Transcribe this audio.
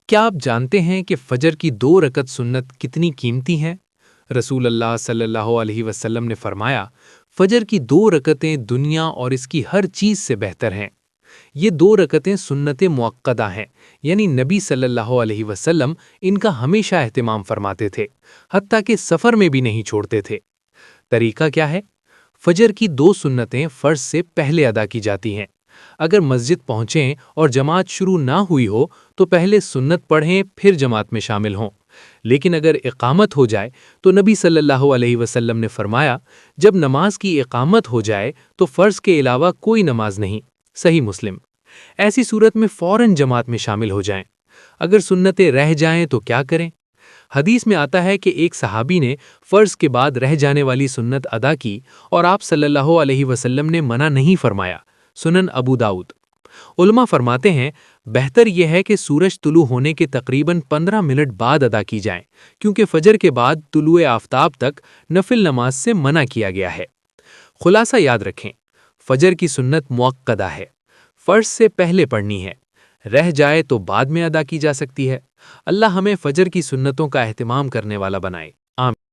کیا آپ جانتے ہیں کہ فجر کی 2 رکعت سنت کتنی قیمتی ہیں؟ رسول اللہ صلی اللہ علیہ وسلم نے فرمایا، فجر کی 2 رکعتیں دنیا اور اس کی ہر چیز سے بہتر ہیں۔ یہ 2 رکعتیں سنت مؤکدہ ہیں، یعنی نبی صلی اللہ علیہ وسلم ان کا ہمیشہ اہتمام فرماتے تھے، حتیٰ کہ سفر میں بھی نہیں چھوڑتے تھے۔ طریقہ کیا ہے؟ فجر کی 2 سنتیں فرض سے پہلے ادا کی جاتی ہیں۔ اگر مسجد پہنچیں اور جماعت شروع نہ ہوئی ہو تو پہلے سنت پڑھیں پھر جماعت میں شامل ہوں۔ لیکن اگر اقامت ہو جائے تو نبی صلی اللہ علیہ وسلم نے فرمایا، جب نماز کی اقامت ہو جائے تو فرض کے علاوہ کوئی نماز نہیں۔ صحیح مسلم۔ ایسی صورت میں فوراً جماعت میں شامل ہو جائیں۔ اگر سنتیں رہ جائیں تو کیا کریں؟ حدیث میں آتا ہے کہ ایک صحابی نے فرض کے بعد رہ جانے والی سنت ادا کی اور آپ صلی اللہ علیہ وسلم نے منع نہیں فرمایا۔ سنن ابو داؤد۔ علماء فرماتے ہیں بہتر یہ ہے کہ سورج طلوع ہونے کے تقریباً 15 منٹ بعد ادا کی جائیں، کیونکہ فجر کے بعد طلوع آفتاب تک نفل نماز سے منع کیا گیا ہے۔ خلاصہ یاد رکھیں، فجر کی سنت مؤکدہ ہے، فرض سے پہلے پڑھنی ہے، رہ جائے تو بعد میں ادا کی جا سکتی ہے۔ اللہ ہمیں فجر کی سنتوں کا اہتمام کرنے والا بنائے۔ آمین۔